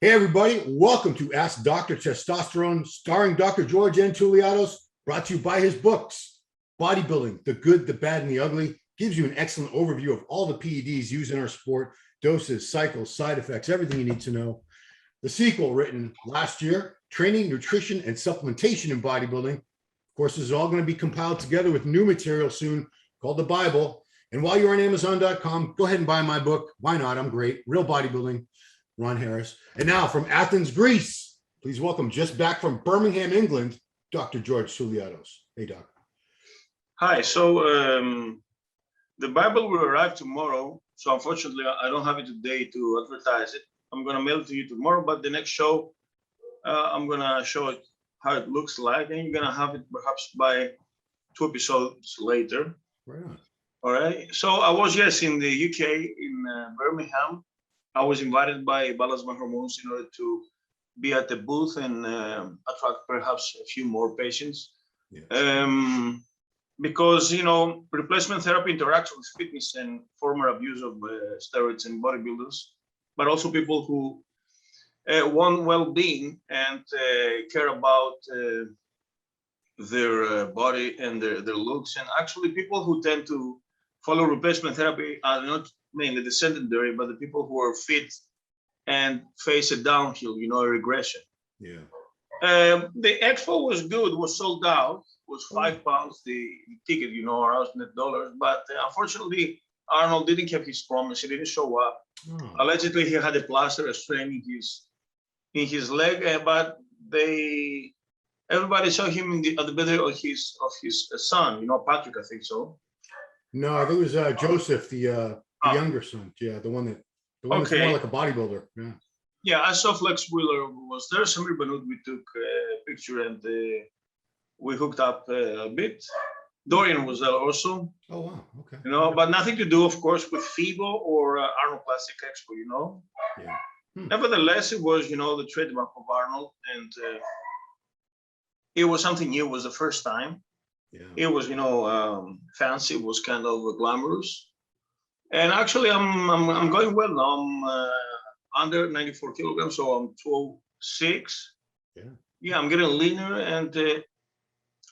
Hey, everybody. Welcome to Ask Dr. Testosterone, starring Dr. George N. Touliatos, brought to you by his books. Bodybuilding, the good, the bad, and the ugly, gives you an excellent overview of all the PEDs used in our sport, doses, cycles, side effects, everything you need to know. The sequel, written last year, Training, Nutrition, and Supplementation in Bodybuilding. Of course, this is all going to be compiled together with new material soon called the Bible. And while you're on Amazon.com, go ahead and buy my book. Why not? I'm great. Real Bodybuilding. Ron Harris. And now from Athens, Greece, please welcome, just back from Birmingham, England, Dr. George Touliatos. Hey, Doc. Hi. So the Bible will arrive tomorrow. So unfortunately, I don't have it today to advertise it. I'm going to mail it to you tomorrow, but the next show, I'm going to show it how it looks like, and you're going to have it perhaps by 2 episodes later. Right on. All right. So I was, yes, in the UK, in Birmingham. I was invited by Balance My Hormones in order to be at the booth and attract perhaps a few more patients. Yes. Because, replacement therapy interacts with fitness and former abuse of steroids and bodybuilders, but also people who want well-being and care about their body and their looks. And actually people who tend to follow replacement therapy are not mainly the sedentary, but the people who are fit and face a downhill, a regression. Yeah. The expo was good, was sold out, was £5 the ticket, around $100. But unfortunately, Arnold didn't keep his promise. He didn't show up. Oh. Allegedly, he had a plaster, a strain in his leg, but everybody saw him at the birthday of his son, Patrick, I think so. No, I think it was Joseph, the younger son. Yeah, the one that's more like a bodybuilder. Yeah. Yeah, I saw Flex Wheeler was there. Samir Banud, we took a picture and we hooked up a bit. Dorian was there also. Oh, wow. Okay. But nothing to do, of course, with FIBO or Arnold Plastic Expo, Yeah. Nevertheless, it was, the trademark of Arnold, and it was something new. It was the first time. Yeah. It was, fancy. It was kind of glamorous. And actually, I'm going well now. I'm under 94 kilograms, so I'm 206. Yeah. Yeah, I'm getting leaner, and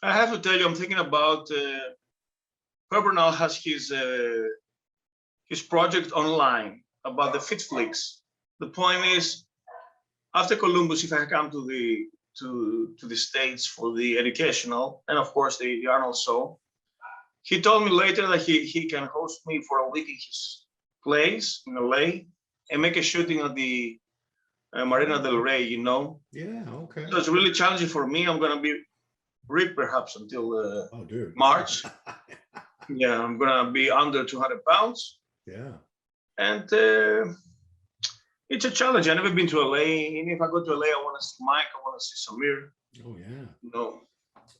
I have to tell you, I'm thinking about Herb Bernal has his project online about the FitFlix. The point is, after Columbus, if I come to the States for the educational, and of course the Arnold show, he told me later that he can host me for a week in his place in LA and make a shooting at the Marina del Rey, Yeah, okay. So it's really challenging for me. I'm going to be ripped perhaps until March. Yeah, I'm going to be under 200 pounds. Yeah. And it's a challenge. I've never been to LA. And if I go to LA, I want to see Mike. I want to see Samir. Oh, yeah.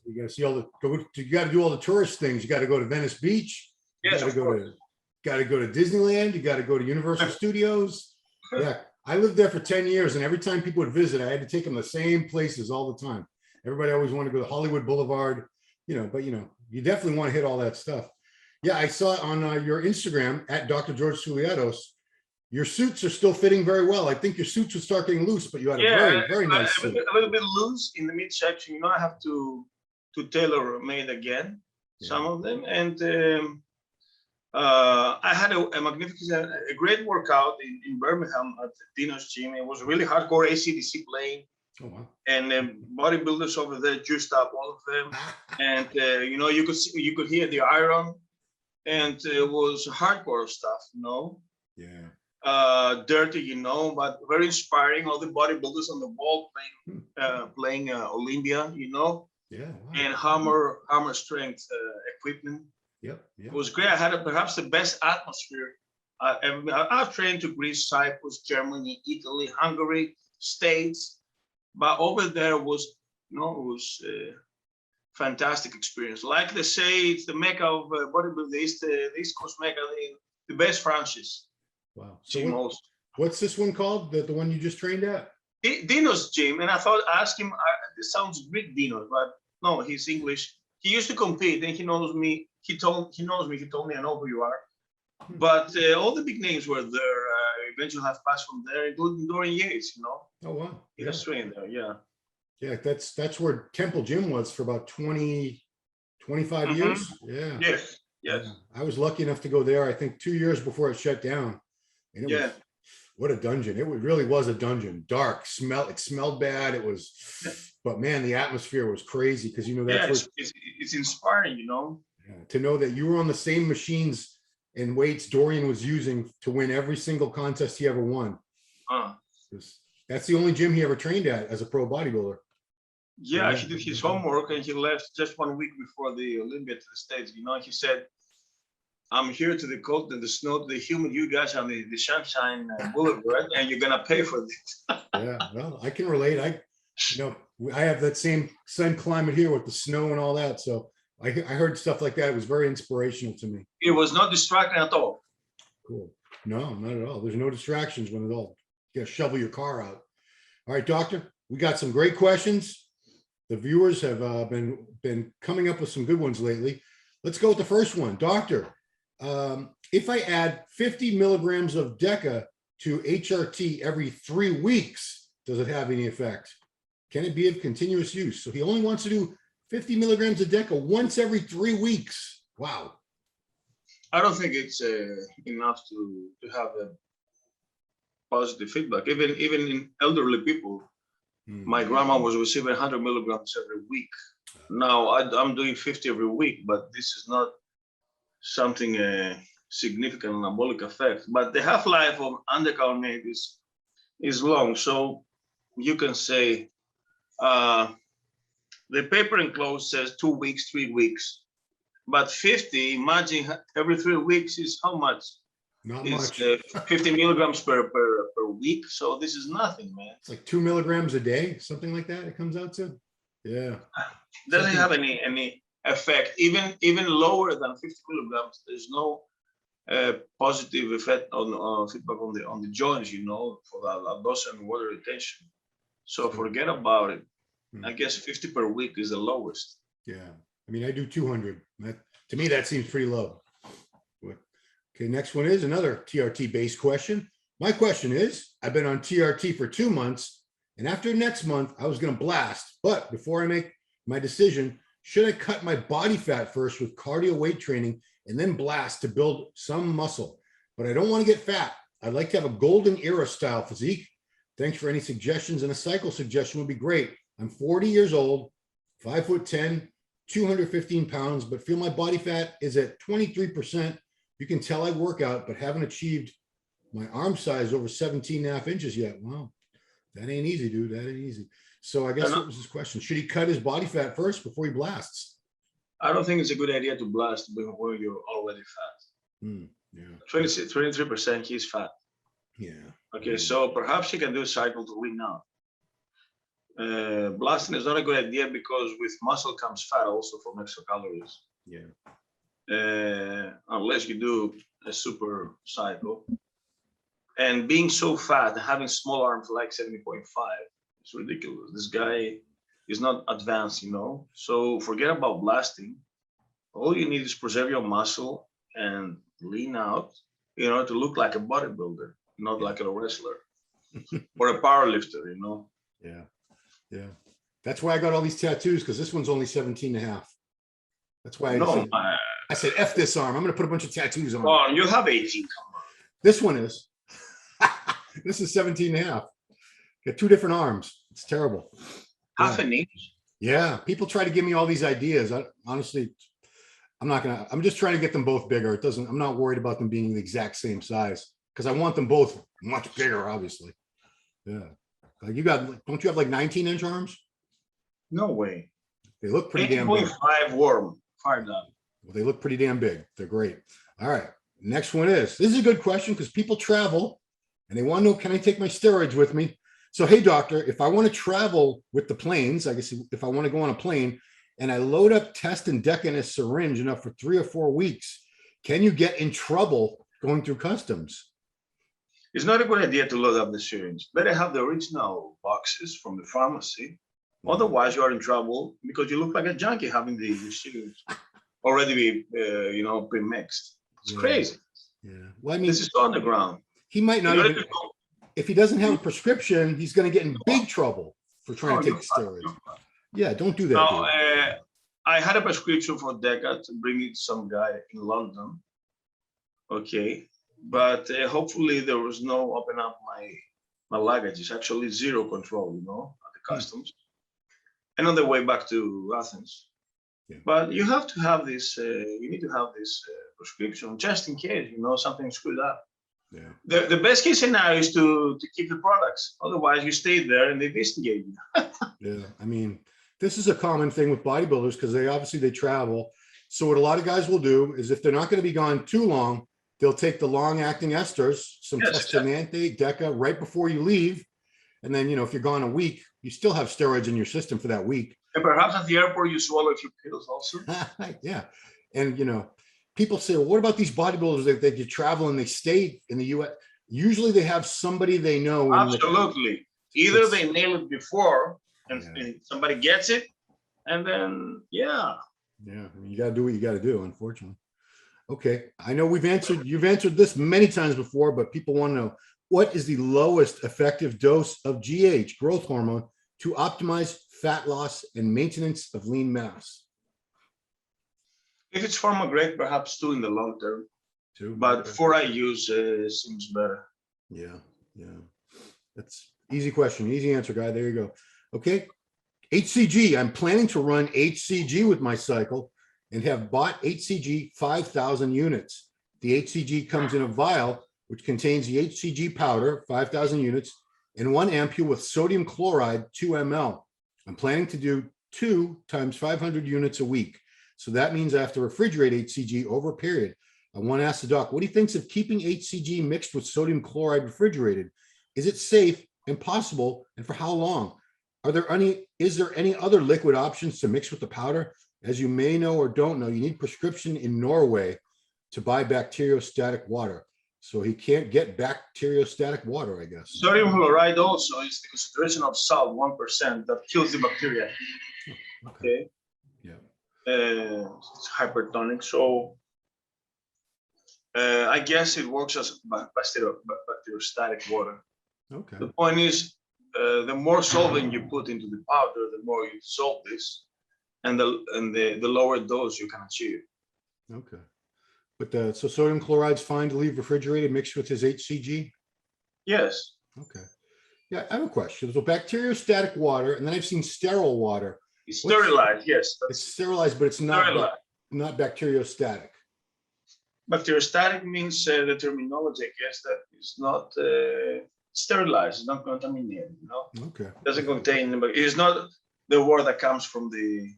You got to see you got to do all the tourist things. You got to go to Venice Beach. Yes, got to go to Disneyland. You got to go to Universal Studios. Yeah. I lived there for 10 years, and every time people would visit, I had to take them the same places all the time. Everybody always wanted to go to Hollywood Boulevard, but you definitely want to hit all that stuff. Yeah, I saw on your Instagram at Dr. George Touliatos, your suits are still fitting very well. I think your suits would start getting loose, but you had a very, very nice suit. A little bit loose in the midsection. I have to tailor made again, some of them. And I had a great workout in Birmingham at the Dinos Gym. It was really hardcore AC/DC playing. Oh, wow. And bodybuilders over there juiced up, all of them. And you could hear the iron, and it was hardcore stuff, Yeah. Dirty, but very inspiring. All the bodybuilders on the wall playing Olympia, Yeah. Wow. and hammer strength equipment. Yep. It was great. I had perhaps the best atmosphere I've trained to Greece, Cyprus, Germany, Italy, Hungary, States, but over there was, it was a fantastic experience. Like they say, it's the Mecca of bodybuilding, the East Coast Mecca, the best franchise. Wow. So what's this one called? The one you just trained at? Dinos Gym. And I thought, ask him, this sounds Greek, Dinos, but no, he's English. He used to compete, and he knows me. He told me, I know who you are. But all the big names were there. Eventually have passed from there, including Dorian Yates, you know. Oh wow. He was trained there, yeah. Yeah, that's where Temple Gym was for about 20, 25 years. Yeah. Yes, yes. Yeah. I was lucky enough to go there, I think 2 years before it shut down. And it was, what a dungeon. It really was a dungeon. Dark, it smelled bad. It was, but man, the atmosphere was crazy because, you know, that's it's inspiring, you know. To know that you were on the same machines and weights Dorian was using to win every single contest he ever won. That's the only gym he ever trained at as a pro bodybuilder. Yeah, he did his homework and he left just 1 week before the Olympia to the States. You know, he said, I'm here to the cold and the snow, to the humid, you guys on the sunshine boulevard, and you're gonna pay for this. Yeah, well, I can relate. I have that same sun climate here with the snow and all that. So I heard stuff like that. It was very inspirational to me. It was not distracting at all. Cool. No, not at all. There's no distractions when at all. You gotta shovel your car out. All right, doctor, we got some great questions. The viewers have been coming up with some good ones lately. Let's go with the first one. Doctor, if I add 50 milligrams of deca to HRT every 3 weeks, does it have any effect? Can it be of continuous use? So he only wants to do 50 milligrams of deca once every 3 weeks. Wow. I don't think it's enough to have a positive feedback. Even in elderly people, my grandma was receiving 100 milligrams every week. Now I'm doing 50 every week, but this is not something significant anabolic effect. But the half-life of undecalonate is long, so you can say the paper enclosed says 2 weeks, 3 weeks, but 50. Imagine every 3 weeks is how much? Not it's much. 50 milligrams per week. So this is nothing, man. It's like 2 milligrams a day, something like that. It comes out to, yeah. Doesn't have any effect. Even lower than 50 milligrams, there's no positive effect on feedback on the joints, you know, for the abdomen and water retention. So forget about it. I guess 50 per week is the lowest. Yeah, I mean, I do 200. To me, that seems pretty low. Okay, next one is another TRT based question. My question is, I've been on TRT for 2 months, and after next month, I was going to blast. But before I make my decision, should I cut my body fat first with cardio weight training and then blast to build some muscle? But I don't want to get fat. I'd like to have a golden era style physique. Thanks for any suggestions, and a cycle suggestion would be great. I'm 40 years old, 5'10", 215 pounds, but feel my body fat is at 23%. You can tell I work out, but haven't achieved my arm size over 17.5 inches yet. Wow, that ain't easy, dude. That ain't easy. So I guess that was his question. Should he cut his body fat first before he blasts? I don't think it's a good idea to blast when you're already fat. Yeah. 23%, he's fat. Yeah. Okay, so perhaps he can do a cycle to lean out. Blasting is not a good idea because with muscle comes fat also from extra calories. Yeah. Unless you do a super cycle. And being so fat, having small arms like 70.5, it's ridiculous. This guy is not advanced, you know. So forget about blasting. All you need is preserve your muscle and lean out, you know, to look like a bodybuilder, not like a wrestler or a power lifter, you know. Yeah. Yeah. That's why I got all these tattoos, because this one's only 17.5. That's why I said, F this arm. I'm going to put a bunch of tattoos on. Oh, you have 18. Come on. This one is. This is 17.5. Got 2 different arms. It's terrible. Half an inch. Yeah. People try to give me all these ideas. Honestly, I'm just trying to get them both bigger. I'm not worried about them being the exact same size, because I want them both much bigger, obviously. Yeah. Don't you have like 19-inch arms? No way. They look pretty damn big. 8.5 warm. 5 down. Well, they look pretty damn big. They're great. All right. Next one is, this is a good question because people travel and they want to know, can I take my steroids with me? So, hey, doctor, if I want to travel with the planes, I guess if I want to go on a plane and I load up test and deca in a syringe enough for 3 or 4 weeks, can you get in trouble going through customs? It's not a good idea to load up the syringe. Better have the original boxes from the pharmacy. Otherwise, you are in trouble because you look like a junkie having the syringe already, pre-mixed. It's crazy. Yeah. Well, I mean, This is underground. he might not In order even, to go, if he doesn't have a prescription, he's going to get in big trouble for trying oh, to take steroids. Yeah, don't do that, now, dude. I had a prescription for deca to bring it to some guy in London. Okay, but hopefully there was no open up my luggage. It's actually zero control, you know, at the customs, and on the way back to Athens. Yeah. But you have to have this. You need to have this prescription just in case, you know, something screwed up. Yeah. The best case scenario is to keep the products. Otherwise, you stay there and they disengage you. Yeah. I mean, this is a common thing with bodybuilders because they travel. So what a lot of guys will do is if they're not going to be gone too long, they'll take the long-acting esters, some Testosterone, deca, right before you leave. And then, you know, if you're gone a week, you still have steroids in your system for that week. And perhaps at the airport, you swallow a few pills also. Yeah. And, you know, people say, well, what about these bodybuilders that you travel and they stay in the U.S.? Usually they have somebody they know. Absolutely. Either they nail it before and somebody gets it, and then, yeah. Yeah, I mean, you got to do what you got to do, unfortunately. Okay, I know you've answered this many times before, but people want to know, what is the lowest effective dose of GH, growth hormone, to optimize fat loss and maintenance of lean mass? If it's pharma grade, perhaps 2 in the long term. 2, but okay. 4 I use seems better. Yeah, yeah. That's easy question, easy answer, guy. There you go. Okay, HCG. I'm planning to run HCG with my cycle and have bought HCG 5,000 units. The HCG comes in a vial, which contains the HCG powder, 5,000 units, and 1 ampule with sodium chloride, 2 ml. I'm planning to do 2 times 500 units a week. So that means I have to refrigerate HCG over a period. I want to ask the doc, what he thinks of keeping HCG mixed with sodium chloride refrigerated. Is it safe and possible, and for how long? Is there any other liquid options to mix with the powder? As you may know or don't know, you need prescription in Norway to buy bacteriostatic water. So he can't get bacteriostatic water, I guess. Sodium chloride also is the concentration of salt, 1%, that kills the bacteria. Okay. Yeah. It's hypertonic. So I guess it works as bacteriostatic water. Okay. The point is, the more solvent you put into the powder, the more you dissolve this, and the lower dose you can achieve. Okay. But so sodium chloride's fine to leave refrigerated mixed with his HCG? Yes. Okay. Yeah, I have a question. So bacteriostatic water, and then I've seen sterile water. It's sterilized, yes. It's sterilized, but it's not bacteriostatic. Bacteriostatic means the terminology, I guess, that is not sterilized, it's not contaminated, you know? Okay. It doesn't contain, but it's not the word that comes from the,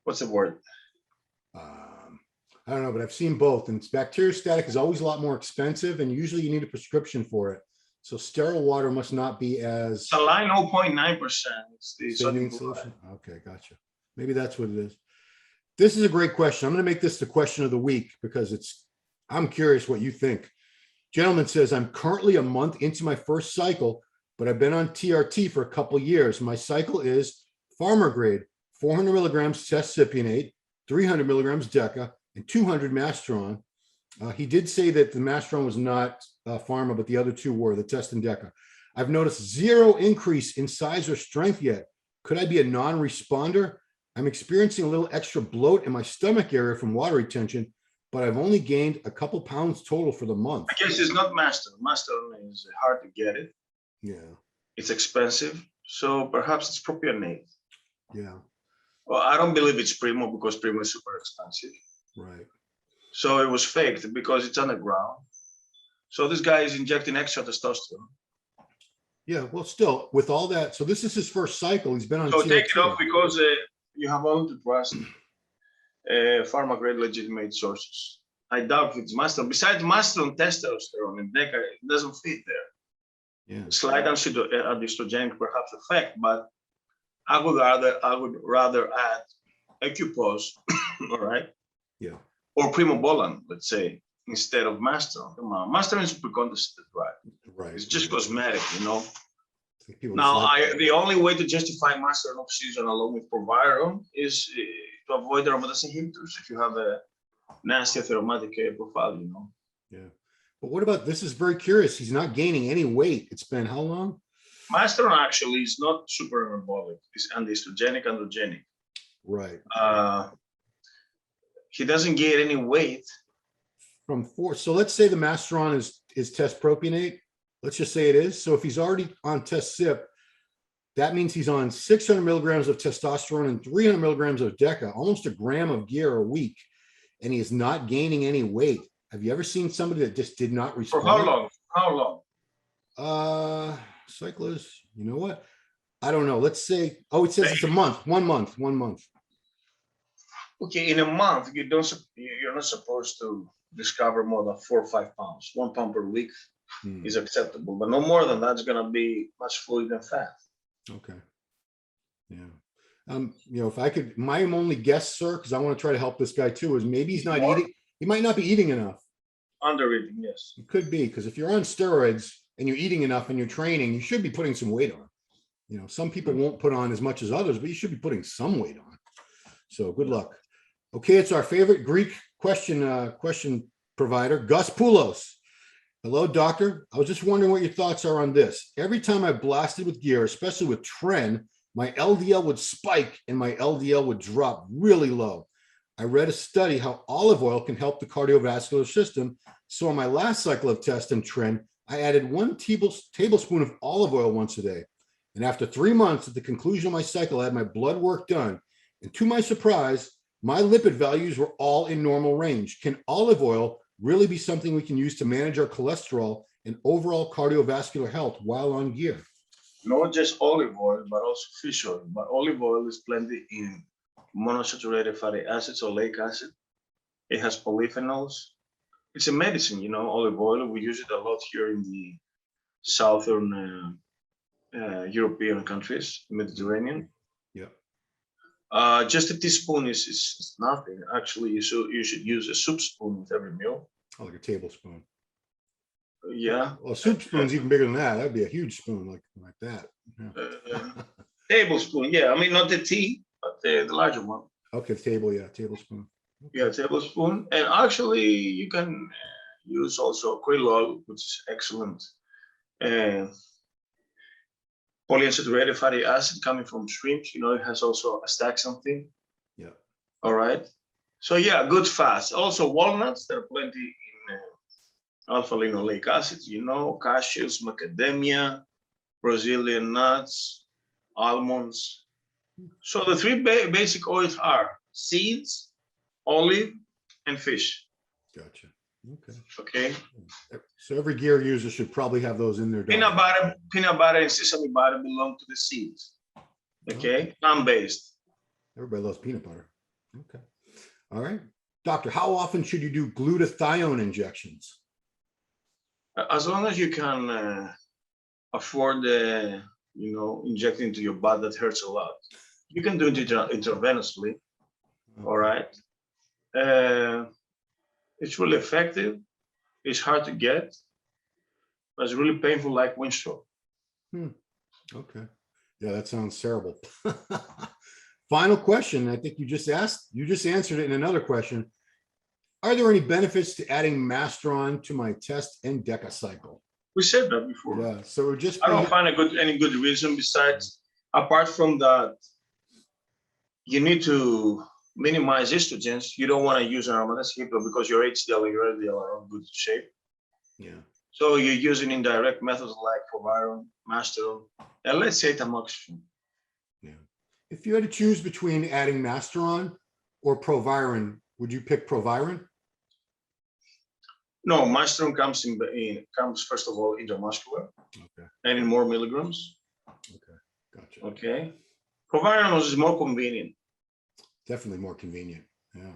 what's the word? I don't know, but I've seen both. And bacteriostatic is always a lot more expensive, and usually you need a prescription for it. So sterile water must not be as saline, 0.9%. It's the sodium solution. Okay, gotcha. Maybe that's what it is. This is a great question. I'm going to make this the question of the week because I'm curious what you think. Gentleman says, I'm currently a month into my first cycle, but I've been on TRT for a couple of years. My cycle is farmer grade, 400 milligrams testcipionate, 300 milligrams deca, and 200 Masteron. He did say that the Masteron was not pharma, but the other 2 were, the test and deca. I've noticed 0 increase in size or strength yet. Could I be a non-responder? I'm experiencing a little extra bloat in my stomach area from water retention, but I've only gained a couple pounds total for the month. I guess it's not Masteron. Masteron is hard to get it. Yeah. It's expensive. So perhaps it's propionate. Yeah. Well, I don't believe it's Primo because Primo is super expensive. Right. So it was faked because it's underground. So this guy is injecting extra testosterone. Yeah, well, still, with all that, so this is his first cycle. He's been on. So take it off because you have only to trust pharma grade legitimate sources. I doubt if it's Masteron. Besides Masteron, testosterone and deca, it doesn't fit there. Yeah. Slight androstenogenic perhaps effect, but I would rather add Equipose, all right? Yeah. Or Primobolan, let's say, instead of Masteron. Come on, Masteron is pre-contested, right? Right. It's just cosmetic, you know. Now, the only way to justify Masteron off-season along with Proviron is to avoid aromatase inhibitors if you have a nasty aromatic profile, you know. Yeah. But what about, this is very curious. He's not gaining any weight. It's been how long? Testosterone actually is not super anabolic. It's anti-estrogenic, androgenic. Right. He doesn't gain any weight. From 4. So let's say the Masteron is test propionate. Let's just say it is. So if he's already on test sip, that means he's on 600 milligrams of testosterone and 300 milligrams of deca, almost a gram of gear a week, and he is not gaining any weight. Have you ever seen somebody that just did not respond? For how long? How long? Cyclists, you know what? I don't know. Let's say, oh, it says it's a month, 1 month, 1 month. Okay, in a month, you're not supposed to discover more than 4 or 5 pounds. 1 pound per week is acceptable, but no more than that's gonna be much fluid and fat. Okay. Yeah. You know, if I could, my only guess, sir, because I want to try to help this guy too, is maybe he's not eating. He might not be eating enough. Under eating, yes. It could be, because if you're on steroids and you're eating enough and you're training, you should be putting some weight on. You know, some people won't put on as much as others, but you should be putting some weight on. So good luck. Okay, it's our favorite Greek question provider, Gus Poulos. Hello, doctor. I was just wondering what your thoughts are on this. Every time I blasted with gear, especially with tren, my LDL would spike and my LDL would drop really low. I read a study how olive oil can help the cardiovascular system. So on my last cycle of test and tren, I added 1 tablespoon of olive oil once a day. And after 3 months, at the conclusion of my cycle, I had my blood work done. And to my surprise, my lipid values were all in normal range. Can olive oil really be something we can use to manage our cholesterol and overall cardiovascular health while on gear? Not just olive oil, but also fish oil. But olive oil is plenty in monosaturated fatty acids, oleic acid. It has polyphenols. It's a medicine, you know, olive oil. We use it a lot here in the southern European countries, Mediterranean. Yeah. Just a teaspoon is nothing. Actually, you should use a soup spoon with every meal. Oh, like a tablespoon. Yeah. Well, a soup spoon's even bigger than that. That'd be a huge spoon like that. Yeah. Tablespoon, yeah. I mean, not the tea, but the larger one. Okay, tablespoon. Okay. Yeah, tablespoon. And actually, you can use also krill oil, which is excellent. Polyunsaturated fatty acid coming from shrimps, you know, it has also astaxanthin. Yeah. All right. So yeah, good fats. Also walnuts, there are plenty in alpha-linoleic acids, you know, cashews, macadamia, Brazilian nuts, almonds. So the 3 basic oils are seeds, olive, and fish. Gotcha. Okay. Okay. So every gear user should probably have those in their diet. Peanut butter and sesame butter belong to the seeds. Okay, plant-based. Everybody loves peanut butter. Okay. All right. Doctor, how often should you do glutathione injections? As long as you can afford, you know, injecting into your body that hurts a lot. You can do it intravenously. Okay. All right. It's really effective. It's hard to get, but it's really painful, like windstroke. Okay. Yeah, that sounds terrible. Final question. I think you just answered it in another question. Are there any benefits to adding Masteron to my test and deca cycle? We said that before. Yeah. So we're just. I don't find any good reason besides, apart from that, you need to minimize estrogens. You don't want to use an hormonal inhibitor because your HDL and your LDL are in good shape. Yeah. So you're using indirect methods like proviron, Masteron, and let's say tamoxifen. Yeah. If you had to choose between adding Masteron or proviron, would you pick proviron? No, Masteron comes first of all intramuscular, Okay. and in more milligrams. Okay. Gotcha. Okay. Proviron is more convenient. Definitely more convenient. Yeah.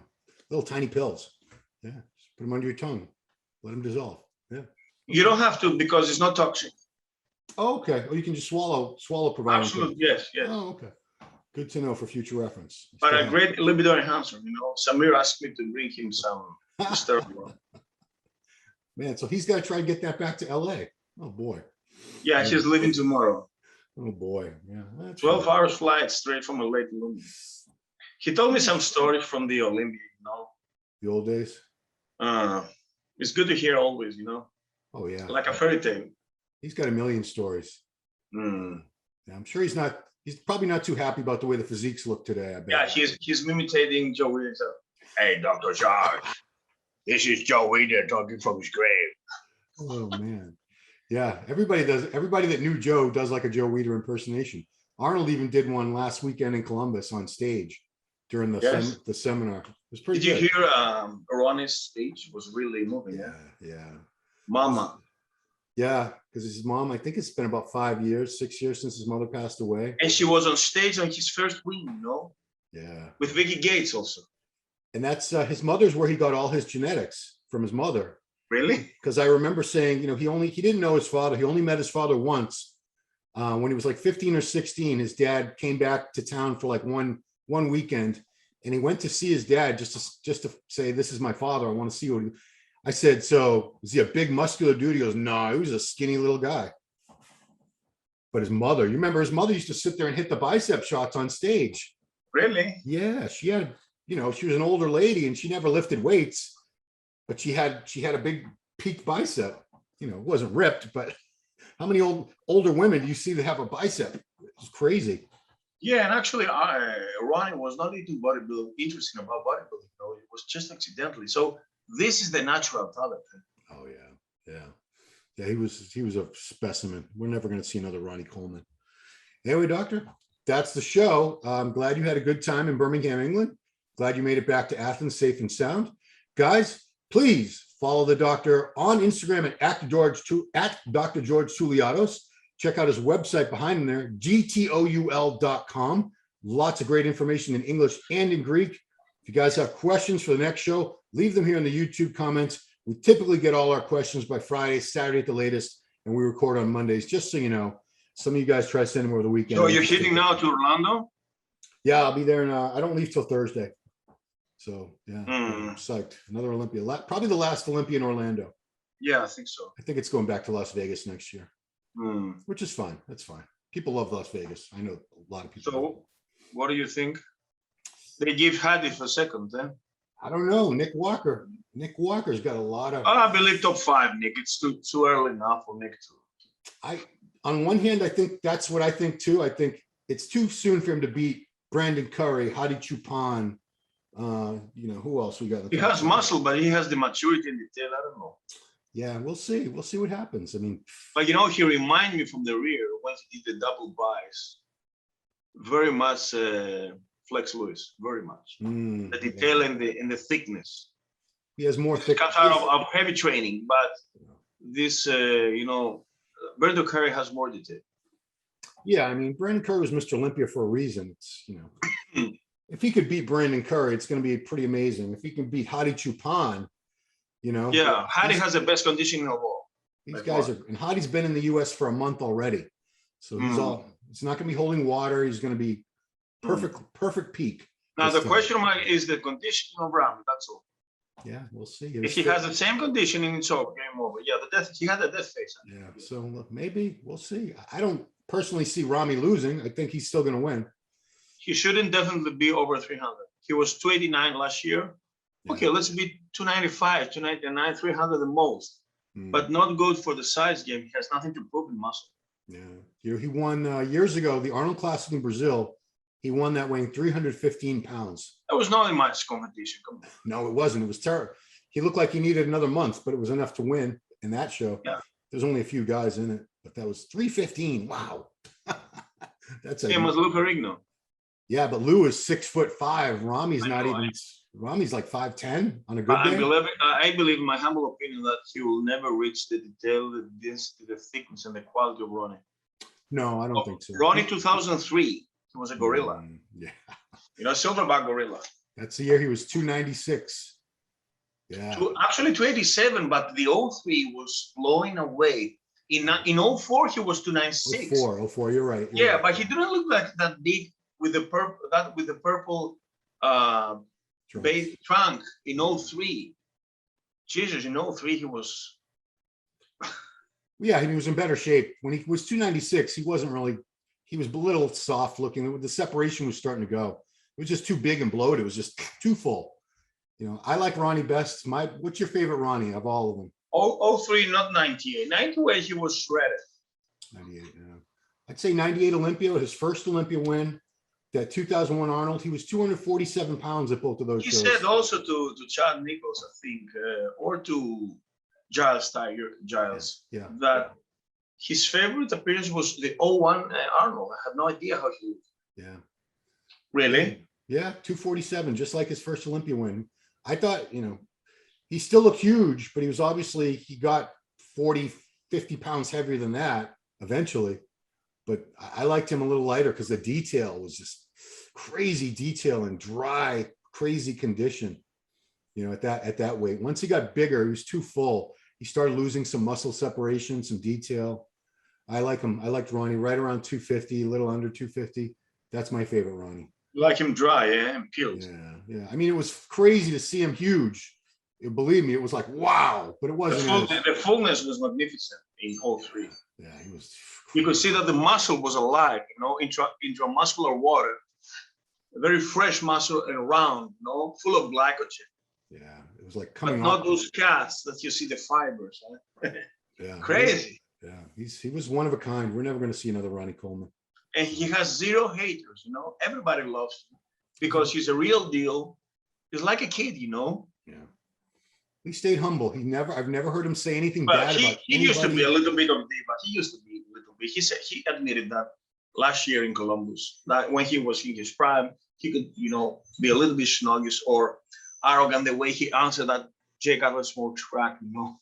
Little tiny pills. Yeah. Just put them under your tongue. Let them dissolve. Yeah. You don't have to because it's not toxic. Oh, okay. Oh, you can just swallow proviron. Absolutely. Yes. Yes. Oh, okay. Good to know for future reference. But a great libido enhancer, you know. Samir asked me to bring him some testosterone. Man, so he's got to try to get that back to LA. Oh boy. Yeah, she's leaving tomorrow. Oh boy. Yeah. 12 hours flight straight from LA to London. He told me some stories from the Olympia, you know. The old days. It's good to hear always, you know, Oh yeah. like a fairy tale. He's got a million stories. Mm. Yeah, I'm sure he's probably not too happy about the way the physiques look today, I bet. Yeah, he's imitating Joe Williams. Hey, Dr. George, this is Joe Williams talking from his grave. Oh man. Yeah, everybody that knew Joe does like a Joe Weider impersonation. Arnold even did one last weekend in Columbus on stage during the seminar. It was pretty Did good. you hear Ronnie's speech? It was really moving. Yeah. Mama. Yeah, because his mom, I think it's been about 6 years since his mother passed away. And she was on stage on his first win, you know? Yeah. With Vicky Gates also. And that's his mother's where he got all his genetics from his mother. Really? Because I remember saying, you know, he didn't know his father. He only met his father once. When he was like 15 or 16, his dad came back to town for like one weekend, and he went to see his dad just to say, this is my father. I want to see what I said, so is he a big muscular dude? He goes, no, he was a skinny little guy. But his mother, you remember his mother used to sit there and hit the bicep shots on stage. Really? Yeah, she had, you know, she was an older lady and she never lifted weights, but she had a big peak bicep. You know, it wasn't ripped, but how many older women do you see that have a bicep? It's crazy. Yeah, and actually, Ronnie was not into bodybuilding, interesting about bodybuilding. No, it was just accidentally. So this is the natural talent. Oh yeah. He was a specimen. We're never going to see another Ronnie Coleman. Anyway, doctor, that's the show. I'm glad you had a good time in Birmingham, England. Glad you made it back to Athens safe and sound. Guys, please follow the doctor on Instagram at Dr. George Touliatos. Check out his website behind him there, gtoul.com. Lots of great information in English and in Greek. If you guys have questions for the next show, leave them here in the YouTube comments. We typically get all our questions by Friday, Saturday at the latest, and we record on Mondays, just so you know. Some of you guys try to send them over the weekend. So you're heading now to Orlando? Yeah, I'll be there, and I don't leave till Thursday. So, yeah, I'm psyched. Another Olympia. Probably the last Olympia in Orlando. Yeah, I think so. I think it's going back to Las Vegas next year, which is fine. That's fine. People love Las Vegas. I know a lot of people. So, what do you think? They give Hadi for second, then? I don't know. Nick Walker's got a lot of. I believe top 5, Nick. It's too early now for Nick to. On one hand, I think that's what I think too. I think it's too soon for him to beat Brandon Curry, Hadi Chupan. You know, who else we got? He has muscle, but he has the maturity and detail. I don't know. Yeah, we'll see. We'll see what happens. I mean, but you know, he reminded me from the rear when he did the double buys. Very much Flex Lewis, very much. The detail and the thickness. He has more thick. Comes out of heavy training, but this, you know, Brandon Curry has more detail. Yeah, I mean, Brandon Curry was Mr. Olympia for a reason. It's, you know, if he could beat Brandon Curry, it's going to be pretty amazing. If he can beat Hadi Chupan, you know. Yeah, Hadi has the best conditioning of all. These guys are, and Hadi's been in the U.S. for a month already, so he's not going to be holding water. He's going to be perfect peak. Now the question mark is the conditioning of Ram. That's all. Yeah, we'll see. If he has the same conditioning, it's over. Game over. Yeah, he had a death face. Yeah, so look, maybe we'll see. I don't personally see Rami losing. I think he's still going to win. He shouldn't definitely be over 300. He was 289 last year. Yeah. Okay, let's be 295, 299, 300 the most. But not good for the size game. He has nothing to prove in muscle. Yeah, he won years ago the Arnold Classic in Brazil. He won that weighing 315 pounds. That was not a much competition. No, it wasn't. It was terrible. He looked like he needed another month, but it was enough to win in that show. Yeah. There's only a few guys in it, but that was 315. Wow. That's same as Lou Ferrigno. Yeah, but Lou is 6'5". Rami's not even. Rami's like 5'10" on a good day. I believe, in my humble opinion, that he will never reach the detail, the density, the thickness, and the quality of Ronnie. No, I don't think so. Ronnie 2003, he was a gorilla. Yeah. You know, silverback gorilla. That's the year he was 296. Yeah. Actually 287, but the 03 was blowing away. In 04, he was 296. 04, you're right. Yeah, but he didn't look like that big with the purple base trunk in 03. Jesus, in 03 he was. Yeah, he was in better shape. When he was 296, he wasn't really. He was a little soft looking. The separation was starting to go. It was just too big and bloated. It was just too full. You know, I like Ronnie best. What's your favorite Ronnie of all of them? Oh, 03, not 98. 98, he was shredded. 98. Yeah. I'd say 98 Olympia, his first Olympia win. That 2001 Arnold, he was 247 pounds at both of those He shows. said also to Chad Nichols, I think, or to Giles, Yeah. that his favorite appearance was the 01 Arnold. I have no idea how he looked. Yeah. Really? Yeah, 247, just like his first Olympia win. I thought, you know, he still looked huge, but he got 40, 50 pounds heavier than that eventually. But I liked him a little lighter because the detail was just crazy detail and dry, crazy condition, you know, at that weight. Once he got bigger, he was too full. He started losing some muscle separation, some detail. I like him. I liked Ronnie right around 250, a little under 250. That's my favorite Ronnie. You like him dry, and peeled. Yeah, yeah. I mean, it was crazy to see him huge. Believe me, it was like, wow, but it wasn't. The fullness was magnificent in all 3. Yeah, he was. You could see that the muscle was alive, you know, intramuscular water, very fresh muscle and round, you know, full of glycogen. Yeah, it was like coming but not off. those cats that you see the fibers. Huh? Yeah, Crazy. Yeah, he was one of a kind. We're never going to see another Ronnie Coleman. And he has 0 haters, you know. Everybody loves him because he's a real deal. He's like a kid, you know. Yeah. He stayed humble. I've never heard him say anything But bad about he used to be a little bit of diva. He used to be a little bit. He said he admitted that last year in Columbus, that when he was in his prime, he could, you know, be a little bit snuggish or arrogant the way he answered that Jake got a small track, you know.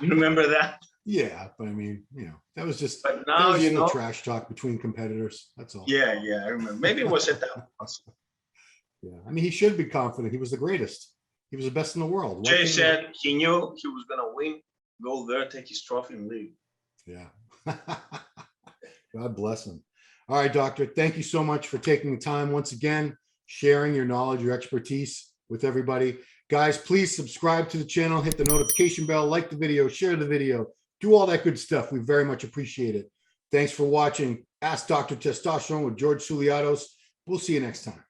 You remember that? Yeah, but I mean, you know, that was just but now you know, trash talk between competitors. That's all. Yeah, I remember. Maybe it was at that. Yeah, I mean, he should be confident. He was the greatest. He was the best in the world. Jay said he knew he was gonna win, go there, take his trophy, and leave. Yeah. God bless him. All right, doctor. Thank you so much for taking the time once again, sharing your knowledge, your expertise with everybody. Guys, please subscribe to the channel, hit the notification bell, like the video, share the video, do all that good stuff. We very much appreciate it. Thanks for watching Ask Dr. Testosterone with George Touliatos. We'll see you next time.